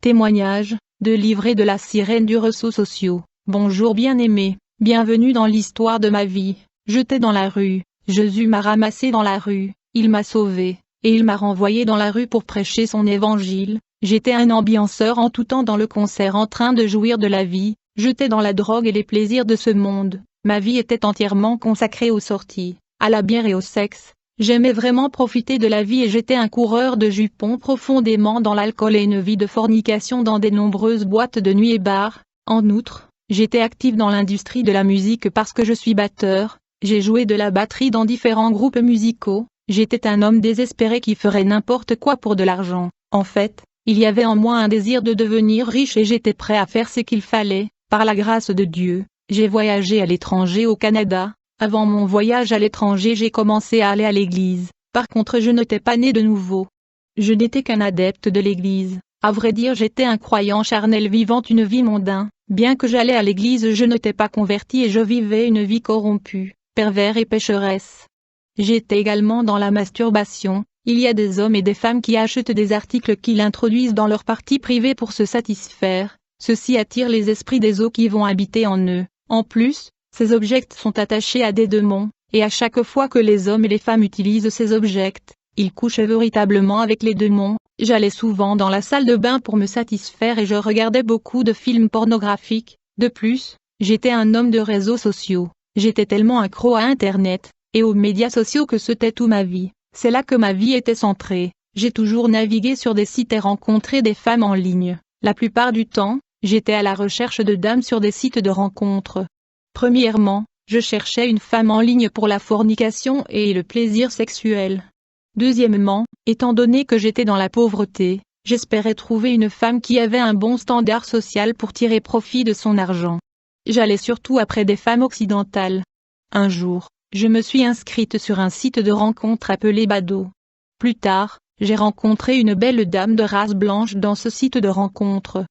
Témoignage, de livret de la sirène du réseau social. Bonjour bien-aimé, bienvenue dans l'histoire de ma vie. J'étais dans la rue, Jésus m'a ramassé dans la rue, il m'a sauvé, et il m'a renvoyé dans la rue pour prêcher son évangile. J'étais un ambianceur en tout temps dans le concert en train de jouir de la vie, j'étais dans la drogue et les plaisirs de ce monde. Ma vie était entièrement consacrée aux sorties, à la bière et au sexe. J'aimais vraiment profiter de la vie et j'étais un coureur de jupons profondément dans l'alcool et une vie de fornication dans des nombreuses boîtes de nuit et bars. En outre, j'étais active dans l'industrie de la musique parce que je suis batteur, j'ai joué de la batterie dans différents groupes musicaux, j'étais un homme désespéré qui ferait n'importe quoi pour de l'argent. En fait, il y avait en moi un désir de devenir riche et j'étais prêt à faire ce qu'il fallait, par la grâce de Dieu. J'ai voyagé à l'étranger au Canada. Avant mon voyage à l'étranger j'ai commencé à aller à l'église, par contre je n'étais pas né de nouveau. Je n'étais qu'un adepte de l'église, à vrai dire j'étais un croyant charnel vivant une vie mondaine, bien que j'allais à l'église je n'étais pas converti et je vivais une vie corrompue, pervers et pécheresse. J'étais également dans la masturbation, il y a des hommes et des femmes qui achètent des articles qu'ils introduisent dans leur partie privée pour se satisfaire, ceci attire les esprits des eaux qui vont habiter en eux, en plus, ces objets sont attachés à des démons, et à chaque fois que les hommes et les femmes utilisent ces objets, ils couchent véritablement avec les démons. J'allais souvent dans la salle de bain pour me satisfaire et je regardais beaucoup de films pornographiques. De plus, j'étais un homme de réseaux sociaux. J'étais tellement accro à Internet, et aux médias sociaux que c'était toute ma vie. C'est là que ma vie était centrée. J'ai toujours navigué sur des sites et rencontré des femmes en ligne. La plupart du temps, j'étais à la recherche de dames sur des sites de rencontres. Premièrement, je cherchais une femme en ligne pour la fornication et le plaisir sexuel. Deuxièmement, étant donné que j'étais dans la pauvreté, j'espérais trouver une femme qui avait un bon standard social pour tirer profit de son argent. J'allais surtout après des femmes occidentales. Un jour, je me suis inscrite sur un site de rencontre appelé Badoo. Plus tard, j'ai rencontré une belle dame de race blanche dans ce site de rencontre.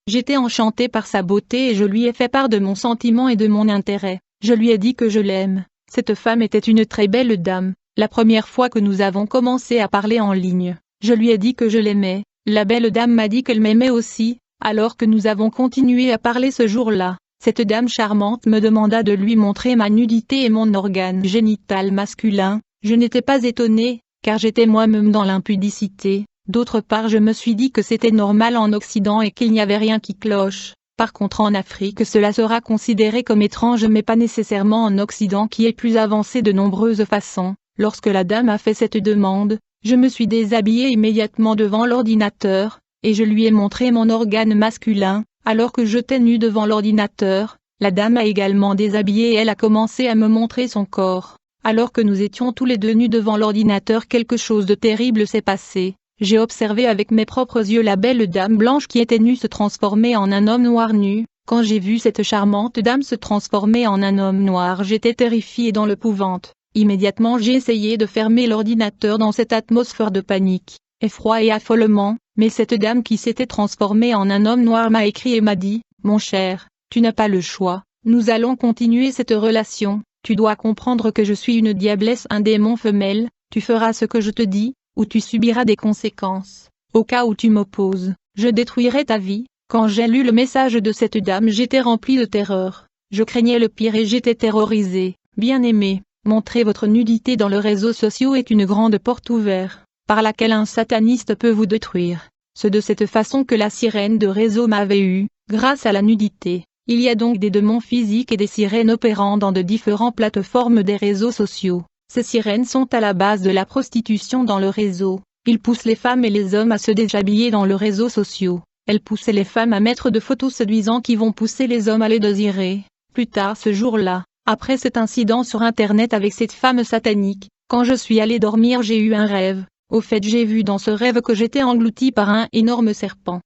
J'étais enchantée par sa beauté et je lui ai fait part de mon sentiment et de mon intérêt. Je lui ai dit que je l'aime. Cette femme était une très belle dame. La première fois que nous avons commencé à parler en ligne, je lui ai dit que je l'aimais. La belle dame m'a dit qu'elle m'aimait aussi. Alors que nous avons continué à parler ce jour-là, cette dame charmante me demanda de lui montrer ma nudité et mon organe génital masculin. Je n'étais pas étonnée, car j'étais moi-même dans l'impudicité. D'autre part je me suis dit que c'était normal en Occident et qu'il n'y avait rien qui cloche. Par contre en Afrique cela sera considéré comme étrange mais pas nécessairement en Occident qui est plus avancé de nombreuses façons. Lorsque la dame a fait cette demande, je me suis déshabillée immédiatement devant l'ordinateur, et je lui ai montré mon organe masculin. Alors que j'étais nue devant l'ordinateur, la dame a également déshabillé et elle a commencé à me montrer son corps. Alors que nous étions tous les deux nus devant l'ordinateur quelque chose de terrible s'est passé. J'ai observé avec mes propres yeux la belle dame blanche qui était nue se transformer en un homme noir nu. Quand j'ai vu cette charmante dame se transformer en un homme noir j'étais terrifiée dans l'épouvante. Immédiatement j'ai essayé de fermer l'ordinateur dans cette atmosphère de panique, effroi et affolement, mais cette dame qui s'était transformée en un homme noir m'a écrit et m'a dit « Mon cher, tu n'as pas le choix, nous allons continuer cette relation, tu dois comprendre que je suis une diablesse, un démon femelle, tu feras ce que je te dis, ou tu subiras des conséquences. Au cas où tu m'opposes, je détruirai ta vie. » Quand j'ai lu le message de cette dame j'étais rempli de terreur. Je craignais le pire et j'étais terrorisé. Bien-aimé, montrer votre nudité dans les réseaux sociaux est une grande porte ouverte, par laquelle un sataniste peut vous détruire. C'est de cette façon que la sirène de réseau m'avait eu, grâce à la nudité. Il y a donc des démons physiques et des sirènes opérant dans de différentes plateformes des réseaux sociaux. Ces sirènes sont à la base de la prostitution dans le réseau. Ils poussent les femmes et les hommes à se déshabiller dans les réseaux sociaux. Elles poussent les femmes à mettre de photos séduisantes qui vont pousser les hommes à les désirer. Plus tard ce jour-là, après cet incident sur Internet avec cette femme satanique, quand je suis allé dormir j'ai eu un rêve. Au fait j'ai vu dans ce rêve que j'étais englouti par un énorme serpent.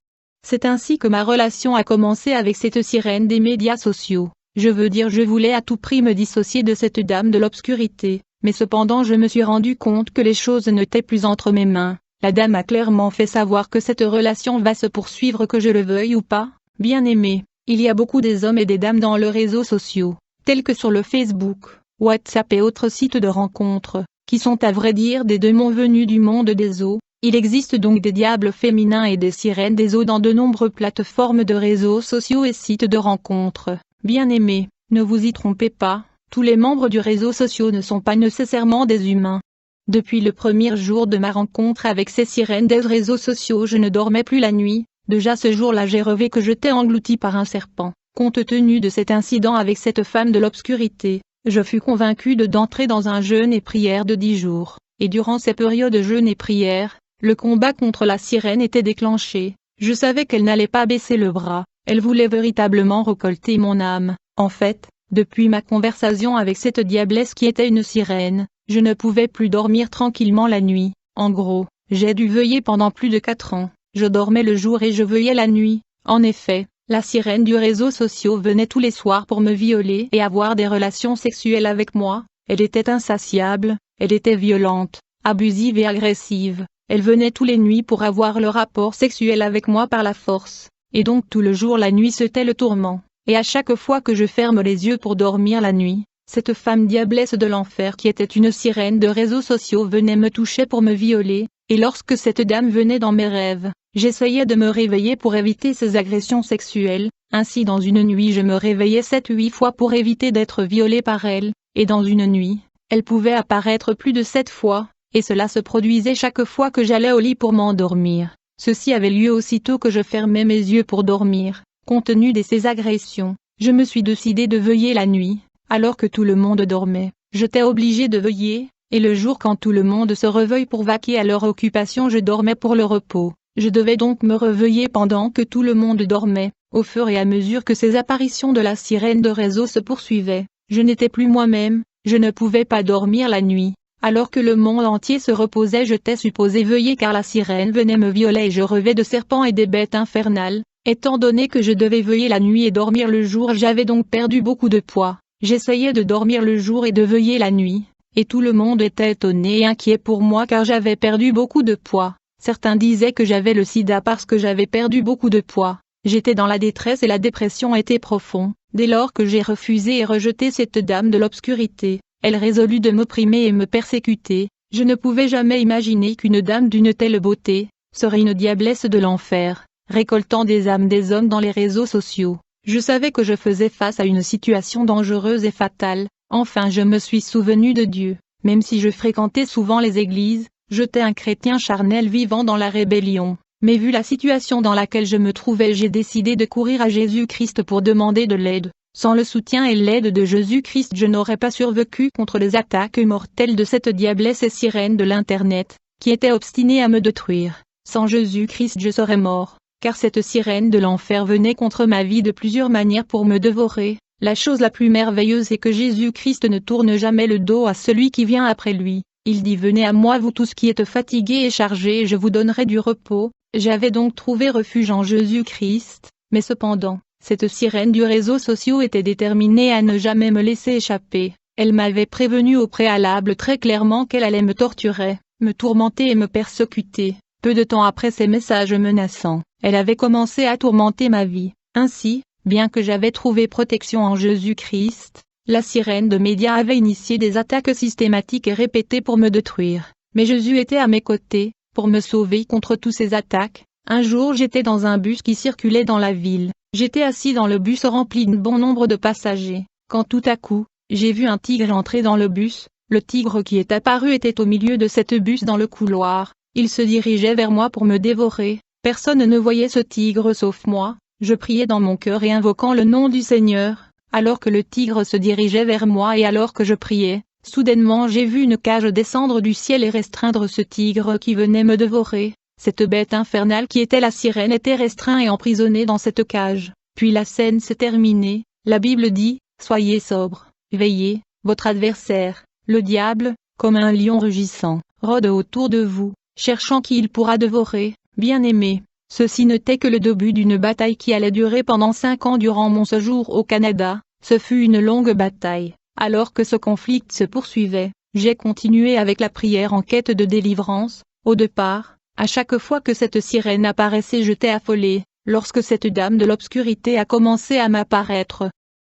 C'est ainsi que ma relation a commencé avec cette sirène des médias sociaux. Je veux dire je voulais à tout prix me dissocier de cette dame de l'obscurité, mais cependant je me suis rendu compte que les choses n'étaient plus entre mes mains. La dame a clairement fait savoir que cette relation va se poursuivre que je le veuille ou pas. Bien-aimé, il y a beaucoup des hommes et des dames dans les réseaux sociaux, tels que sur le Facebook, WhatsApp et autres sites de rencontres, qui sont à vrai dire des démons venus du monde des eaux. Il existe donc des diables féminins et des sirènes des eaux dans de nombreuses plateformes de réseaux sociaux et sites de rencontres. Bien-aimés, ne vous y trompez pas, tous les membres du réseau social ne sont pas nécessairement des humains. Depuis le premier jour de ma rencontre avec ces sirènes des réseaux sociaux, je ne dormais plus la nuit. Déjà ce jour-là j'ai rêvé que j'étais englouti par un serpent. Compte tenu de cet incident avec cette femme de l'obscurité, je fus convaincu d'entrer dans un jeûne et prière de 10 jours. Et durant ces périodes de jeûne et prière, le combat contre la sirène était déclenché. Je savais qu'elle n'allait pas baisser le bras, elle voulait véritablement récolter mon âme. En fait, depuis ma conversation avec cette diablesse qui était une sirène, je ne pouvais plus dormir tranquillement la nuit. En gros, j'ai dû veiller pendant plus de 4 ans. Je dormais le jour et je veillais la nuit. En effet, la sirène du réseau social venait tous les soirs pour me violer et avoir des relations sexuelles avec moi. Elle était insatiable, elle était violente, abusive et agressive. Elle venait tous les nuits pour avoir le rapport sexuel avec moi par la force. Et donc tout le jour la nuit c'était le tourment. Et à chaque fois que je ferme les yeux pour dormir la nuit, cette femme diablesse de l'enfer qui était une sirène de réseaux sociaux venait me toucher pour me violer, et lorsque cette dame venait dans mes rêves, j'essayais de me réveiller pour éviter ces agressions sexuelles. Ainsi dans une nuit je me réveillais 7-8 fois pour éviter d'être violée par elle, et dans une nuit, elle pouvait apparaître plus de 7 fois, et cela se produisait chaque fois que j'allais au lit pour m'endormir. Ceci avait lieu aussitôt que je fermais mes yeux pour dormir. Compte tenu de ces agressions, je me suis décidé de veiller la nuit, alors que tout le monde dormait. J'étais obligé de veiller, et le jour quand tout le monde se réveille pour vaquer à leur occupation je dormais pour le repos. Je devais donc me réveiller pendant que tout le monde dormait. Au fur et à mesure que ces apparitions de la sirène de réseau se poursuivaient, je n'étais plus moi-même, je ne pouvais pas dormir la nuit. Alors que le monde entier se reposait j'étais supposé veiller car la sirène venait me violer et je rêvais de serpents et des bêtes infernales. Étant donné que je devais veiller la nuit et dormir le jour j'avais donc perdu beaucoup de poids. J'essayais de dormir le jour et de veiller la nuit, et tout le monde était étonné et inquiet pour moi car j'avais perdu beaucoup de poids. Certains disaient que j'avais le sida parce que j'avais perdu beaucoup de poids. J'étais dans la détresse et la dépression était profonde. Dès lors que j'ai refusé et rejeté cette dame de l'obscurité, elle résolut de m'opprimer et me persécuter. Je ne pouvais jamais imaginer qu'une dame d'une telle beauté serait une diablesse de l'enfer, récoltant des âmes des hommes dans les réseaux sociaux. Je savais que je faisais face à une situation dangereuse et fatale. Enfin je me suis souvenu de Dieu. Même si je fréquentais souvent les églises, j'étais un chrétien charnel vivant dans la rébellion. Mais vu la situation dans laquelle je me trouvais j'ai décidé de courir à Jésus-Christ pour demander de l'aide. Sans le soutien et l'aide de Jésus-Christ je n'aurais pas survécu contre les attaques mortelles de cette diablesse et sirène de l'Internet, qui était obstinée à me détruire. Sans Jésus-Christ je serais mort, car cette sirène de l'enfer venait contre ma vie de plusieurs manières pour me dévorer. La chose la plus merveilleuse est que Jésus-Christ ne tourne jamais le dos à celui qui vient après lui. Il dit venez à moi vous tous qui êtes fatigués et chargés et je vous donnerai du repos. J'avais donc trouvé refuge en Jésus-Christ, mais cependant, cette sirène du réseau social était déterminée à ne jamais me laisser échapper. Elle m'avait prévenu au préalable très clairement qu'elle allait me torturer, me tourmenter et me persécuter. Peu de temps après ces messages menaçants, elle avait commencé à tourmenter ma vie. Ainsi, bien que j'avais trouvé protection en Jésus-Christ, la sirène de médias avait initié des attaques systématiques et répétées pour me détruire. Mais Jésus était à mes côtés, pour me sauver contre toutes ces attaques. Un jour j'étais dans un bus qui circulait dans la ville. J'étais assis dans le bus rempli de bon nombre de passagers, quand tout à coup, j'ai vu un tigre entrer dans le bus. Le tigre qui est apparu était au milieu de cette bus dans le couloir. Il se dirigeait vers moi pour me dévorer. Personne ne voyait ce tigre sauf moi. Je priais dans mon cœur et invoquant le nom du Seigneur, alors que le tigre se dirigeait vers moi et alors que je priais, soudainement j'ai vu une cage descendre du ciel et restreindre ce tigre qui venait me dévorer. Cette bête infernale qui était la sirène était restreinte et emprisonnée dans cette cage. Puis la scène s'est terminée. La Bible dit, soyez sobres, veillez, votre adversaire, le diable, comme un lion rugissant, rôde autour de vous, cherchant qui il pourra dévorer. Bien-aimés, ceci n'était que le début d'une bataille qui allait durer pendant 5 ans durant mon séjour au Canada. Ce fut une longue bataille. Alors que ce conflit se poursuivait, j'ai continué avec la prière en quête de délivrance. Au départ, à chaque fois que cette sirène apparaissait j'étais affolé. Lorsque cette dame de l'obscurité a commencé à m'apparaître,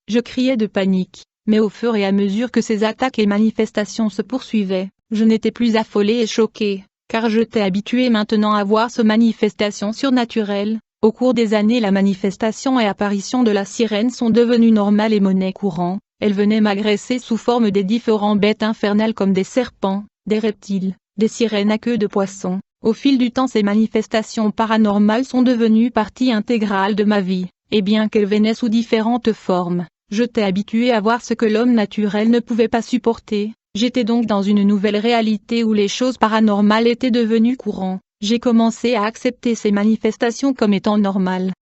je criais de panique. Mais au fur et à mesure que ces attaques et manifestations se poursuivaient, je n'étais plus affolé et choqué. car je t'ai habitué maintenant à voir ces manifestations surnaturelles. Au cours des années, la manifestation et apparition de la sirène sont devenues normales et monnaie courante. Elle venait m'agresser sous forme des différentes bêtes infernales comme des serpents, des reptiles, des sirènes à queue de poisson. Au fil du temps, ces manifestations paranormales sont devenues partie intégrale de ma vie, et bien qu'elles venaient sous différentes formes, je t'ai habitué à voir ce que l'homme naturel ne pouvait pas supporter. J'étais donc dans une nouvelle réalité où les choses paranormales étaient devenues courantes. J'ai commencé à accepter ces manifestations comme étant normales.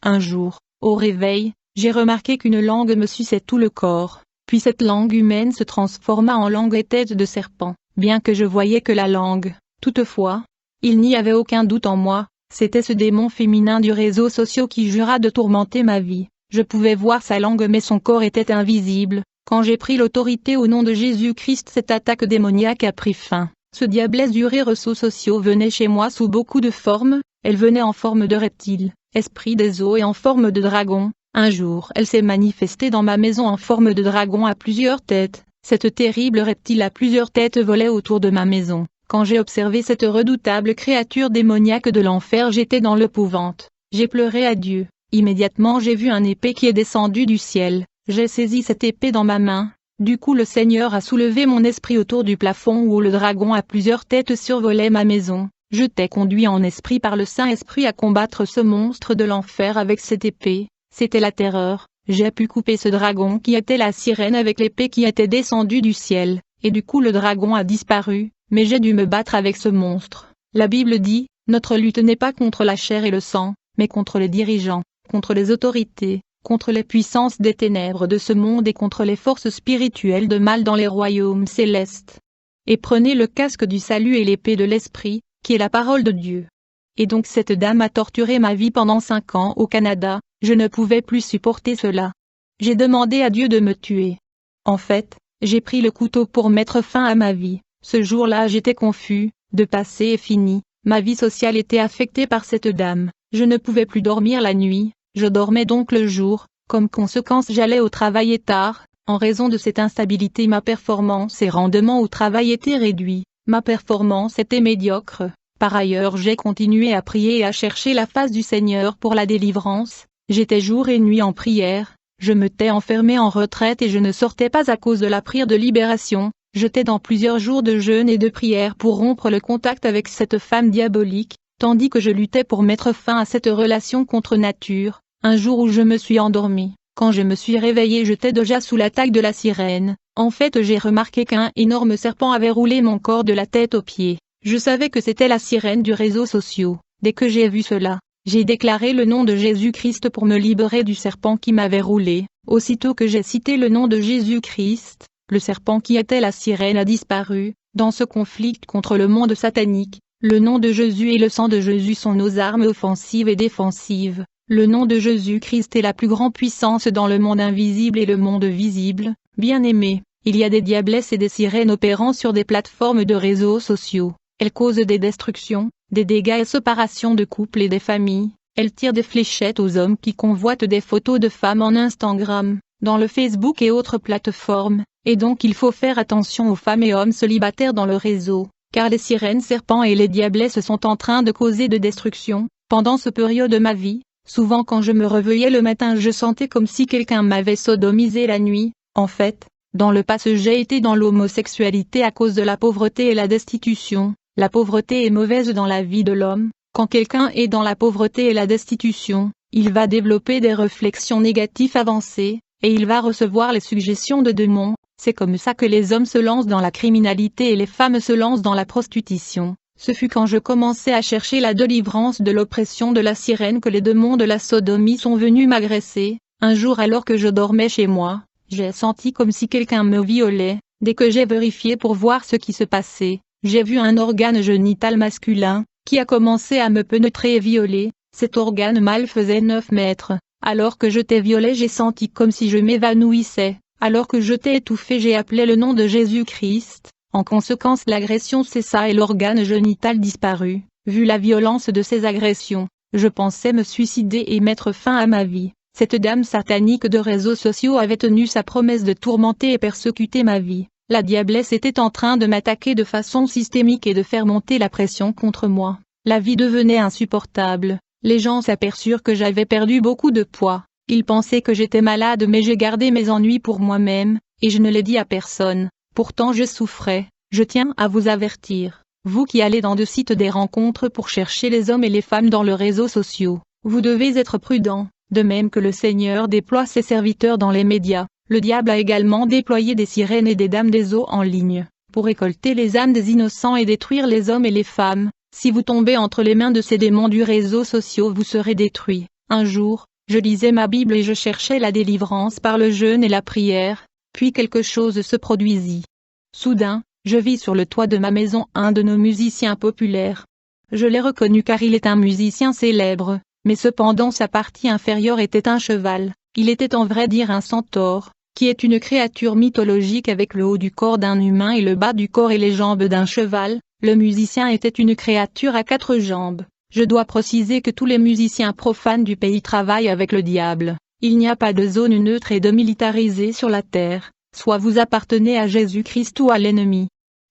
Un jour, au réveil, j'ai remarqué qu'une langue me suçait tout le corps, puis cette langue humaine se transforma en langue et tête de serpent, bien que je voyais que la langue. Toutefois, il n'y avait aucun doute en moi, c'était ce démon féminin du réseau social qui jura de tourmenter ma vie. Je pouvais voir sa langue mais son corps était invisible. Quand j'ai pris l'autorité au nom de Jésus-Christ, cette attaque démoniaque a pris fin. Ce diablesse du réseau social venait chez moi sous beaucoup de formes, elle venait en forme de reptile, esprit des eaux et en forme de dragon. Un jour, elle s'est manifestée dans ma maison en forme de dragon à plusieurs têtes. Cette terrible reptile à plusieurs têtes volait autour de ma maison. Quand j'ai observé cette redoutable créature démoniaque de l'enfer, j'étais dans l'épouvante. J'ai pleuré à Dieu. Immédiatement j'ai vu une épée qui est descendue du ciel. J'ai saisi cette épée dans ma main. Du coup le Seigneur a soulevé mon esprit autour du plafond où le dragon à plusieurs têtes survolait ma maison. Je t'ai conduit en esprit par le Saint-Esprit à combattre ce monstre de l'enfer avec cette épée. C'était la terreur. J'ai pu couper ce dragon qui était la sirène avec l'épée qui était descendue du ciel, et du coup le dragon a disparu, mais j'ai dû me battre avec ce monstre. La Bible dit, notre lutte n'est pas contre la chair et le sang, mais contre les dirigeants, contre les autorités, contre les puissances des ténèbres de ce monde et contre les forces spirituelles de mal dans les royaumes célestes. Et prenez le casque du salut et l'épée de l'esprit, qui est la parole de Dieu. Et donc cette dame a torturé ma vie pendant 5 ans au Canada, je ne pouvais plus supporter cela. J'ai demandé à Dieu de me tuer. En fait, j'ai pris le couteau pour mettre fin à ma vie. Ce jour-là j'étais confus, de passé est fini, ma vie sociale était affectée par cette dame, je ne pouvais plus dormir la nuit. Je dormais donc le jour, comme conséquence j'allais au travail et tard, en raison de cette instabilité ma performance et rendement au travail étaient réduits, ma performance était médiocre. Par ailleurs j'ai continué à prier et à chercher la face du Seigneur pour la délivrance, j'étais jour et nuit en prière, je m'étais enfermé en retraite et je ne sortais pas à cause de la prière de libération, j'étais dans plusieurs jours de jeûne et de prière pour rompre le contact avec cette femme diabolique, tandis que je luttais pour mettre fin à cette relation contre nature. Un jour où je me suis endormi, quand je me suis réveillé j'étais déjà sous l'attaque de la sirène. En fait j'ai remarqué qu'un énorme serpent avait roulé mon corps de la tête aux pieds. Je savais que c'était la sirène du réseau social. Dès que j'ai vu cela, j'ai déclaré le nom de Jésus-Christ pour me libérer du serpent qui m'avait roulé. Aussitôt que j'ai cité le nom de Jésus-Christ, le serpent qui était la sirène a disparu. Dans ce conflit contre le monde satanique, le nom de Jésus et le sang de Jésus sont nos armes offensives et défensives. Le nom de Jésus-Christ est la plus grande puissance dans le monde invisible et le monde visible. Bien-aimés, il y a des diablesses et des sirènes opérant sur des plateformes de réseaux sociaux. Elles causent des destructions, des dégâts et séparations de couples et des familles. Elles tirent des fléchettes aux hommes qui convoitent des photos de femmes en Instagram, dans le Facebook et autres plateformes. Et donc il faut faire attention aux femmes et hommes célibataires dans le réseau, car les sirènes serpents et les diablesses sont en train de causer de destruction. Pendant ce période de ma vie, souvent quand je me réveillais le matin je sentais comme si quelqu'un m'avait sodomisé la nuit. En fait, dans le passé j'ai été dans l'homosexualité à cause de la pauvreté et la destitution. La pauvreté est mauvaise dans la vie de l'homme. Quand quelqu'un est dans la pauvreté et la destitution, il va développer des réflexions négatives avancées, et il va recevoir les suggestions de démons. C'est comme ça que les hommes se lancent dans la criminalité et les femmes se lancent dans la prostitution. Ce fut quand je commençais à chercher la délivrance de l'oppression de la sirène que les démons de la sodomie sont venus m'agresser. Un jour alors que je dormais chez moi, j'ai senti comme si quelqu'un me violait. Dès que j'ai vérifié pour voir ce qui se passait, j'ai vu un organe génital masculin, qui a commencé à me pénétrer et violer. Cet organe mâle faisait 9 mètres. Alors que je t'ai violé j'ai senti comme si je m'évanouissais. Alors que je t'ai étouffé j'ai appelé le nom de Jésus-Christ. En conséquence l'agression cessa et l'organe génital disparut. Vu la violence de ces agressions, je pensais me suicider et mettre fin à ma vie. Cette dame satanique de réseaux sociaux avait tenu sa promesse de tourmenter et persécuter ma vie. La diablesse était en train de m'attaquer de façon systémique et de faire monter la pression contre moi. La vie devenait insupportable. Les gens s'aperçurent que j'avais perdu beaucoup de poids. Ils pensaient que j'étais malade, mais j'ai gardé mes ennuis pour moi-même, et je ne l'ai dit à personne. Pourtant je souffrais. Je tiens à vous avertir, vous qui allez dans de sites des rencontres pour chercher les hommes et les femmes dans les réseaux sociaux, vous devez être prudents. De même que le Seigneur déploie ses serviteurs dans les médias, le diable a également déployé des sirènes et des dames des eaux en ligne, pour récolter les âmes des innocents et détruire les hommes et les femmes. Si vous tombez entre les mains de ces démons du réseau social, vous serez détruits. Un jour, je lisais ma Bible et je cherchais la délivrance par le jeûne et la prière, puis quelque chose se produisit. Soudain, je vis sur le toit de ma maison un de nos musiciens populaires. Je l'ai reconnu car il est un musicien célèbre, mais cependant sa partie inférieure était un cheval. Il était en vrai dire un centaure, qui est une créature mythologique avec le haut du corps d'un humain et le bas du corps et les jambes d'un cheval. Le musicien était une créature à 4 jambes. Je dois préciser que tous les musiciens profanes du pays travaillent avec le diable. Il n'y a pas de zone neutre et démilitarisée sur la terre, soit vous appartenez à Jésus-Christ ou à l'ennemi.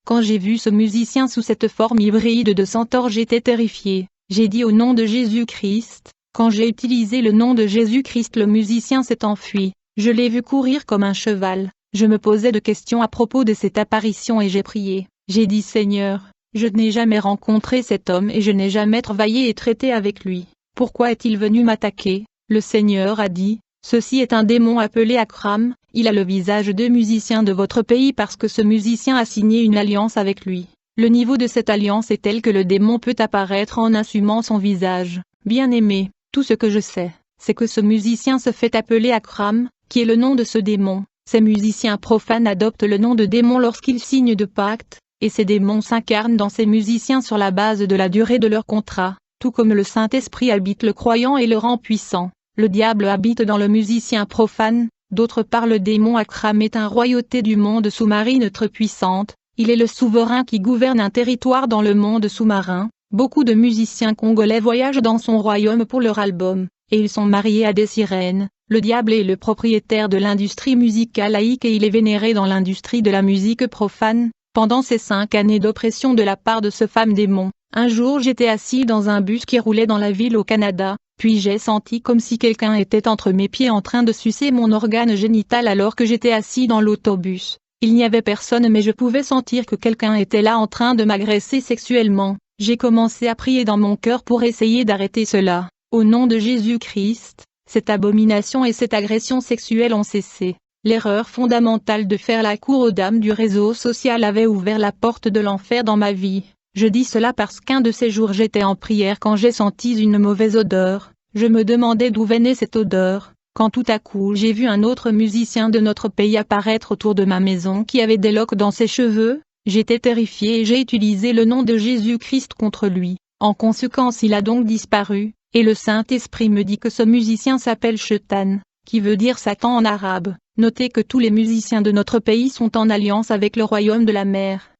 Quand j'ai vu ce musicien sous cette forme hybride de centaure, j'étais terrifié. J'ai dit au nom de Jésus-Christ. Quand j'ai utilisé le nom de Jésus-Christ, le musicien s'est enfui. Je l'ai vu courir comme un cheval. Je me posais de questions à propos de cette apparition et j'ai prié. J'ai dit Seigneur, je n'ai jamais rencontré cet homme et je n'ai jamais travaillé et traité avec lui. Pourquoi est-il venu m'attaquer? Le Seigneur a dit, ceci est un démon appelé Akram, il a le visage de musicien de votre pays parce que ce musicien a signé une alliance avec lui. Le niveau de cette alliance est tel que le démon peut apparaître en assumant son visage. Bien-aimé, tout ce que je sais, c'est que ce musicien se fait appeler Akram, qui est le nom de ce démon. Ces musiciens profanes adoptent le nom de démon lorsqu'ils signent de pacte, et ces démons s'incarnent dans ces musiciens sur la base de la durée de leur contrat, tout comme le Saint-Esprit habite le croyant et le rend puissant. Le diable habite dans le musicien profane. D'autre part, le démon Akram est une royauté du monde sous-marine très puissante. Il est le souverain qui gouverne un territoire dans le monde sous-marin. Beaucoup de musiciens congolais voyagent dans son royaume pour leur album, et ils sont mariés à des sirènes. Le diable est le propriétaire de l'industrie musicale laïque et il est vénéré dans l'industrie de la musique profane. Pendant ces 5 années d'oppression de la part de ce femme démon, un jour j'étais assis dans un bus qui roulait dans la ville au Canada, puis j'ai senti comme si quelqu'un était entre mes pieds en train de sucer mon organe génital alors que j'étais assis dans l'autobus. Il n'y avait personne mais je pouvais sentir que quelqu'un était là en train de m'agresser sexuellement. J'ai commencé à prier dans mon cœur pour essayer d'arrêter cela. Au nom de Jésus-Christ, cette abomination et cette agression sexuelle ont cessé. L'erreur fondamentale de faire la cour aux dames du réseau social avait ouvert la porte de l'enfer dans ma vie. Je dis cela parce qu'un de ces jours j'étais en prière quand j'ai senti une mauvaise odeur. Je me demandais d'où venait cette odeur, quand tout à coup j'ai vu un autre musicien de notre pays apparaître autour de ma maison qui avait des loques dans ses cheveux. J'étais terrifié et j'ai utilisé le nom de Jésus-Christ contre lui. En conséquence il a donc disparu, et le Saint-Esprit me dit que ce musicien s'appelle Shaitan, qui veut dire Satan en arabe. Notez que tous les musiciens de notre pays sont en alliance avec le royaume de la mer.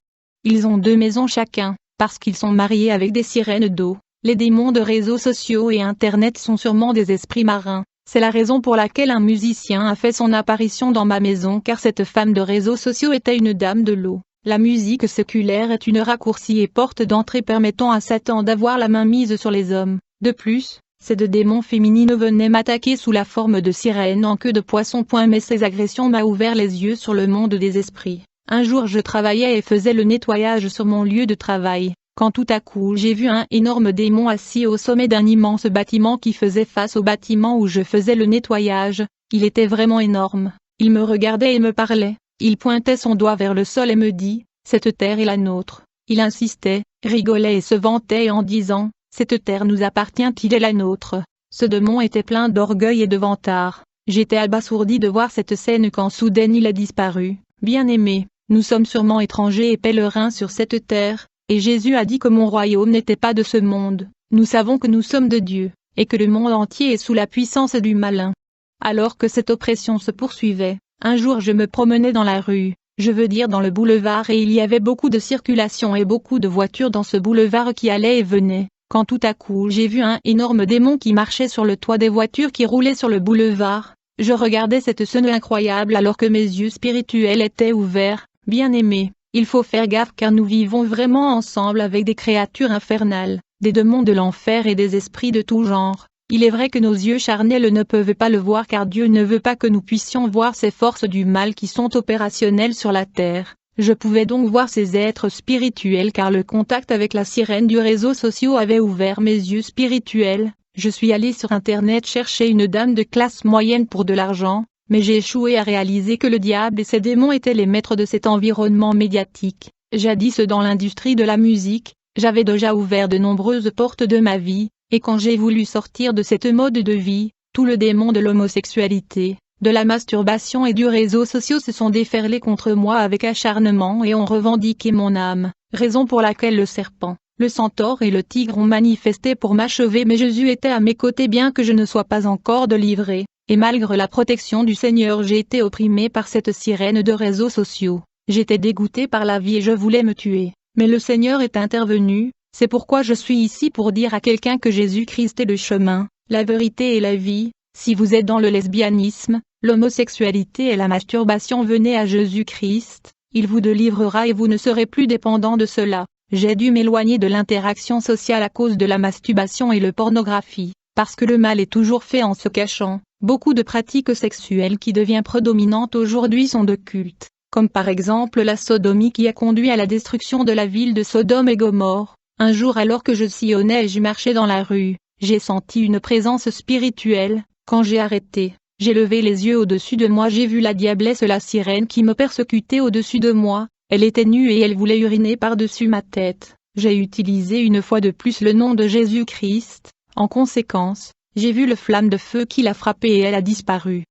Ils ont 2 maisons chacun, parce qu'ils sont mariés avec des sirènes d'eau. Les démons de réseaux sociaux et Internet sont sûrement des esprits marins. C'est la raison pour laquelle un musicien a fait son apparition dans ma maison car cette femme de réseaux sociaux était une dame de l'eau. La musique séculaire est une raccourci et porte d'entrée permettant à Satan d'avoir la main mise sur les hommes. De plus, ces 2 démons féminines venaient m'attaquer sous la forme de sirènes en queue de poisson. Mais ces agressions m'ont ouvert les yeux sur le monde des esprits. Un jour je travaillais et faisais le nettoyage sur mon lieu de travail, quand tout à coup j'ai vu un énorme démon assis au sommet d'un immense bâtiment qui faisait face au bâtiment où je faisais le nettoyage. Il était vraiment énorme. Il me regardait et me parlait. Il pointait son doigt vers le sol et me dit, « Cette terre est la nôtre ». Il insistait, rigolait et se vantait en disant, « Cette terre nous appartient, il est la nôtre ». Ce démon était plein d'orgueil et de vantard. J'étais abasourdi de voir cette scène quand soudain il a disparu. Bien-aimé, nous sommes sûrement étrangers et pèlerins sur cette terre, et Jésus a dit que mon royaume n'était pas de ce monde. Nous savons que nous sommes de Dieu, et que le monde entier est sous la puissance du malin. Alors que cette oppression se poursuivait, un jour je me promenais dans la rue, je veux dire dans le boulevard, et il y avait beaucoup de circulation et beaucoup de voitures dans ce boulevard qui allaient et venaient, quand tout à coup j'ai vu un énorme démon qui marchait sur le toit des voitures qui roulaient sur le boulevard. Je regardais cette scène incroyable alors que mes yeux spirituels étaient ouverts. Bien-aimés, il faut faire gaffe car nous vivons vraiment ensemble avec des créatures infernales, des démons de l'enfer et des esprits de tout genre. Il est vrai que nos yeux charnels ne peuvent pas le voir car Dieu ne veut pas que nous puissions voir ces forces du mal qui sont opérationnelles sur la terre. Je pouvais donc voir ces êtres spirituels car le contact avec la sirène du réseau social avait ouvert mes yeux spirituels. Je suis allé sur internet chercher une dame de classe moyenne pour de l'argent, mais j'ai échoué à réaliser que le diable et ses démons étaient les maîtres de cet environnement médiatique. Jadis dans l'industrie de la musique, j'avais déjà ouvert de nombreuses portes de ma vie, et quand j'ai voulu sortir de cette mode de vie, tout le démon de l'homosexualité, de la masturbation et du réseau social se sont déferlés contre moi avec acharnement et ont revendiqué mon âme, raison pour laquelle le serpent, le centaure et le tigre ont manifesté pour m'achever mais Jésus était à mes côtés bien que je ne sois pas encore délivré, et malgré la protection du Seigneur j'ai été opprimé par cette sirène de réseaux sociaux, j'étais dégoûté par la vie et je voulais me tuer, mais le Seigneur est intervenu, c'est pourquoi je suis ici pour dire à quelqu'un que Jésus-Christ est le chemin, la vérité et la vie. Si vous êtes dans le lesbianisme, l'homosexualité et la masturbation, venez à Jésus-Christ, il vous délivrera et vous ne serez plus dépendant de cela. J'ai dû m'éloigner de l'interaction sociale à cause de la masturbation et la pornographie, parce que le mal est toujours fait en se cachant. Beaucoup de pratiques sexuelles qui deviennent prédominantes aujourd'hui sont de culte, comme par exemple la sodomie qui a conduit à la destruction de la ville de Sodome et Gomorrhe. Un jour alors que je sillonnais et je marchais dans la rue, j'ai senti une présence spirituelle. Quand j'ai arrêté, j'ai levé les yeux au-dessus de moi, j'ai vu la diablesse la sirène qui me persécutait au-dessus de moi, elle était nue et elle voulait uriner par-dessus ma tête. J'ai utilisé une fois de plus le nom de Jésus-Christ, en conséquence, j'ai vu le flamme de feu qui l'a frappée et elle a disparu.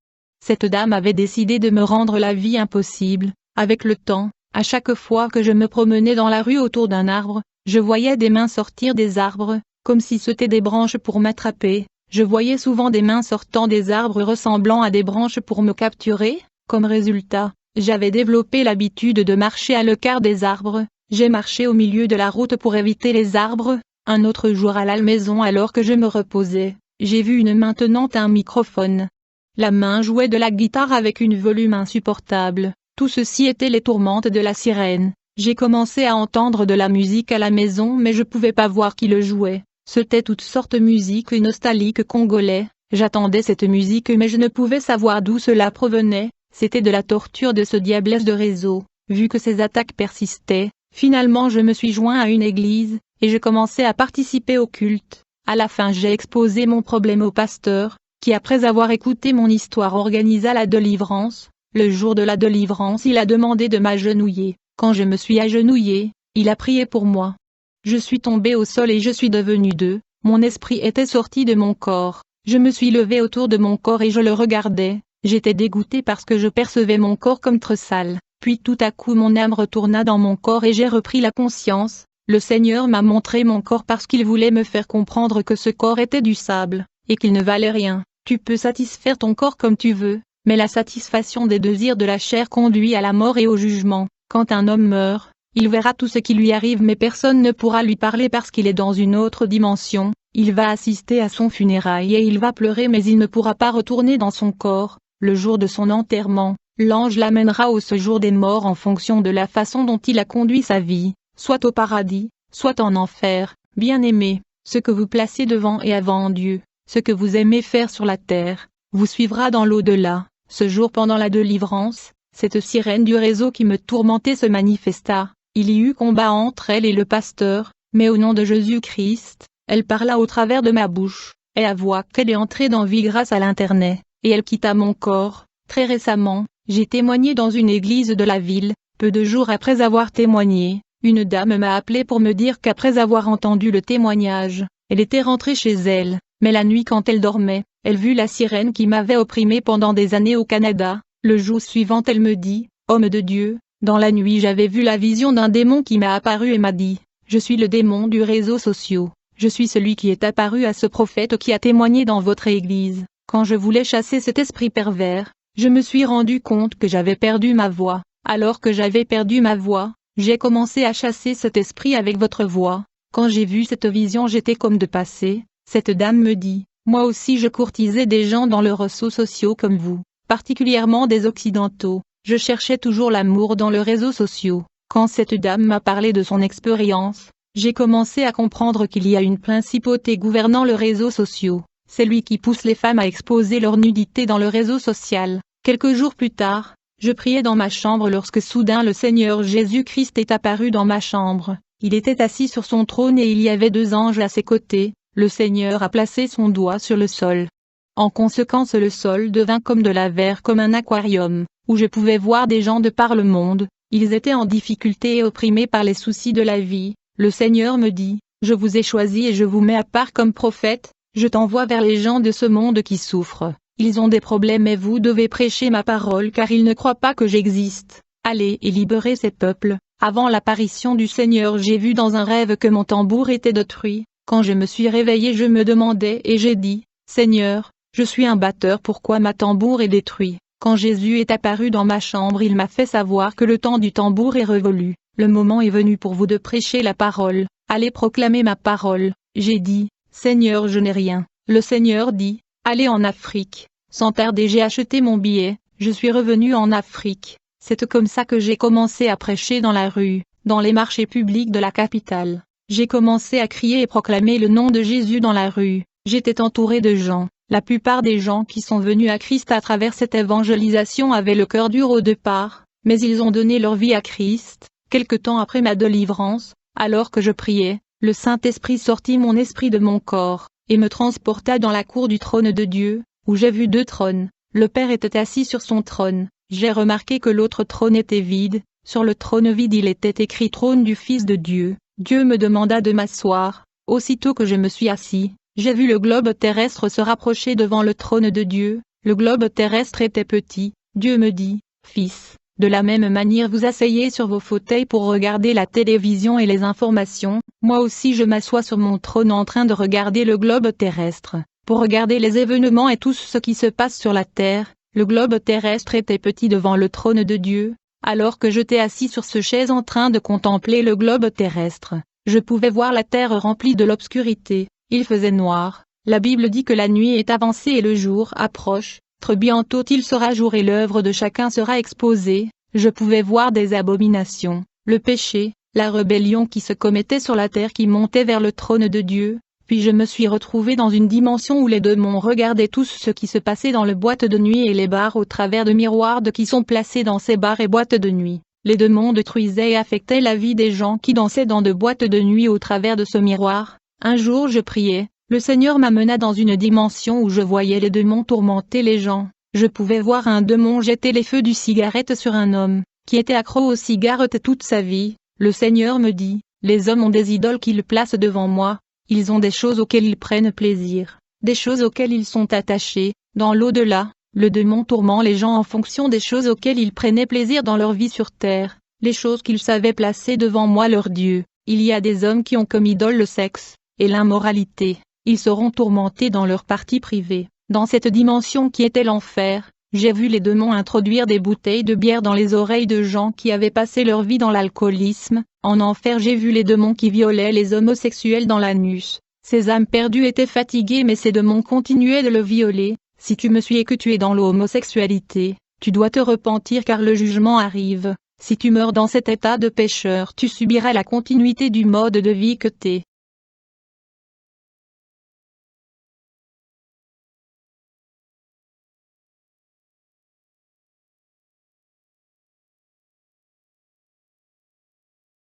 Cette dame avait décidé de me rendre la vie impossible, avec le temps, à chaque fois que je me promenais dans la rue autour d'un arbre, je voyais des mains sortir des arbres, comme si c'étaient des branches pour m'attraper. Je voyais souvent des mains sortant des arbres ressemblant à des branches pour me capturer. Comme résultat, j'avais développé l'habitude de marcher à l'écart des arbres. J'ai marché au milieu de la route pour éviter les arbres. Un autre jour à la maison alors que je me reposais, j'ai vu une main tenant un microphone. La main jouait de la guitare avec une volume insupportable. Tout ceci était les tourmentes de la sirène. J'ai commencé à entendre de la musique à la maison mais je pouvais pas voir qui le jouait. C'était toutes sortes de musique et nostalgique congolais, j'attendais cette musique mais je ne pouvais savoir d'où cela provenait, c'était de la torture de ce diablesse de réseau. Vu que ces attaques persistaient, finalement je me suis joint à une église, et je commençais à participer au culte. À la fin j'ai exposé mon problème au pasteur, qui après avoir écouté mon histoire organisa la délivrance. Le jour de la délivrance il a demandé de m'agenouiller, quand je me suis agenouillé, il a prié pour moi. Je suis tombé au sol et je suis devenu deux, mon esprit était sorti de mon corps, je me suis levé autour de mon corps et je le regardais, j'étais dégoûté parce que je percevais mon corps comme très sale, puis tout à coup mon âme retourna dans mon corps et j'ai repris la conscience, le Seigneur m'a montré mon corps parce qu'il voulait me faire comprendre que ce corps était du sable, et qu'il ne valait rien. Tu peux satisfaire ton corps comme tu veux, mais la satisfaction des désirs de la chair conduit à la mort et au jugement. Quand un homme meurt, il verra tout ce qui lui arrive mais personne ne pourra lui parler parce qu'il est dans une autre dimension, il va assister à son funérail et il va pleurer mais il ne pourra pas retourner dans son corps. Le jour de son enterrement, l'ange l'amènera au séjour des morts en fonction de la façon dont il a conduit sa vie, soit au paradis, soit en enfer. Bien-aimés, ce que vous placez devant et avant Dieu, ce que vous aimez faire sur la terre, vous suivra dans l'au-delà. Ce jour pendant la délivrance, cette sirène du réseau qui me tourmentait se manifesta. Il y eut combat entre elle et le pasteur, mais au nom de Jésus-Christ, elle parla au travers de ma bouche, et à voix qu'elle est entrée dans vie grâce à l'internet, et elle quitta mon corps. Très récemment, j'ai témoigné dans une église de la ville. Peu de jours après avoir témoigné, une dame m'a appelé pour me dire qu'après avoir entendu le témoignage, elle était rentrée chez elle, mais la nuit quand elle dormait, elle vit la sirène qui m'avait opprimée pendant des années au Canada. Le jour suivant elle me dit, « Homme de Dieu, dans la nuit j'avais vu la vision d'un démon qui m'a apparu et m'a dit, je suis le démon du réseau social, je suis celui qui est apparu à ce prophète qui a témoigné dans votre église. Quand je voulais chasser cet esprit pervers, je me suis rendu compte que j'avais perdu ma voix. Alors que j'avais perdu ma voix, j'ai commencé à chasser cet esprit avec votre voix. Quand j'ai vu cette vision j'étais comme de passé. Cette dame me dit, moi aussi je courtisais des gens dans le réseau social comme vous, particulièrement des occidentaux. Je cherchais toujours l'amour dans les réseaux sociaux. Quand cette dame m'a parlé de son expérience, j'ai commencé à comprendre qu'il y a une principauté gouvernant les réseaux sociaux. C'est lui qui pousse les femmes à exposer leur nudité dans le réseau social. Quelques jours plus tard, je priais dans ma chambre lorsque soudain le Seigneur Jésus-Christ est apparu dans ma chambre. Il était assis sur son trône et il y avait 2 anges à ses côtés. Le Seigneur a placé son doigt sur le sol. En conséquence, le sol devint comme de la verre, comme un aquarium, où je pouvais voir des gens de par le monde. Ils étaient en difficulté et opprimés par les soucis de la vie. Le Seigneur me dit, je vous ai choisi et je vous mets à part comme prophète, je t'envoie vers les gens de ce monde qui souffrent. Ils ont des problèmes et vous devez prêcher ma parole car ils ne croient pas que j'existe. Allez et libérez ces peuples. Avant l'apparition du Seigneur, j'ai vu dans un rêve que mon tambour était détruit. Quand je me suis réveillé, je me demandais et j'ai dit, Seigneur, je suis un batteur, pourquoi ma tambour est détruit? Quand Jésus est apparu dans ma chambre, il m'a fait savoir que le temps du tambour est révolu. Le moment est venu pour vous de prêcher la parole. Allez proclamer ma parole. J'ai dit, Seigneur, je n'ai rien. Le Seigneur dit, allez en Afrique. Sans tarder, j'ai acheté mon billet. Je suis revenu en Afrique. C'est comme ça que j'ai commencé à prêcher dans la rue, dans les marchés publics de la capitale. J'ai commencé à crier et proclamer le nom de Jésus dans la rue. J'étais entouré de gens. La plupart des gens qui sont venus à Christ à travers cette évangélisation avaient le cœur dur au départ, mais ils ont donné leur vie à Christ. Quelque temps après ma délivrance, alors que je priais, le Saint-Esprit sortit mon esprit de mon corps, et me transporta dans la cour du trône de Dieu, où j'ai vu 2 trônes. Le Père était assis sur son trône. J'ai remarqué que l'autre trône était vide. Sur le trône vide il était écrit trône du Fils de Dieu. Dieu me demanda de m'asseoir. Aussitôt que je me suis assis, j'ai vu le globe terrestre se rapprocher devant le trône de Dieu. Le globe terrestre était petit. Dieu me dit, Fils, de la même manière vous asseyez sur vos fauteuils pour regarder la télévision et les informations, moi aussi je m'assois sur mon trône en train de regarder le globe terrestre, pour regarder les événements et tout ce qui se passe sur la terre. Le globe terrestre était petit devant le trône de Dieu. Alors que j'étais assis sur ce chaise en train de contempler le globe terrestre, je pouvais voir la terre remplie de l'obscurité. Il faisait noir. La Bible dit que la nuit est avancée et le jour approche. Très bientôt il sera jour et l'œuvre de chacun sera exposée. Je pouvais voir des abominations, le péché, la rébellion qui se commettait sur la terre qui montait vers le trône de Dieu. Puis je me suis retrouvé dans une dimension où les démons regardaient tout ce qui se passait dans les boîtes de nuit et les bars au travers de miroirs qui sont placés dans ces bars et boîtes de nuit. Les démons détruisaient et affectaient la vie des gens qui dansaient dans de boîtes de nuit au travers de ce miroir. Un jour je priais, le Seigneur m'amena dans une dimension où je voyais les démons tourmenter les gens. Je pouvais voir un démon jeter les feux du cigarette sur un homme, qui était accro aux cigarettes toute sa vie. Le Seigneur me dit, les hommes ont des idoles qu'ils placent devant moi. Ils ont des choses auxquelles ils prennent plaisir, des choses auxquelles ils sont attachés. Dans l'au-delà, le démon tourmente les gens en fonction des choses auxquelles ils prenaient plaisir dans leur vie sur terre, les choses qu'ils savaient placer devant moi leur Dieu. Il y a des hommes qui ont comme idole le sexe et l'immoralité. Ils seront tourmentés dans leur partie privée. Dans cette dimension qui était l'enfer, j'ai vu les démons introduire des bouteilles de bière dans les oreilles de gens qui avaient passé leur vie dans l'alcoolisme. En enfer j'ai vu les démons qui violaient les homosexuels dans l'anus. Ces âmes perdues étaient fatiguées mais ces démons continuaient de le violer. Si tu me suis et que tu es dans l'homosexualité, tu dois te repentir car le jugement arrive. Si tu meurs dans cet état de pécheur, tu subiras la continuité du mode de vie que t'es.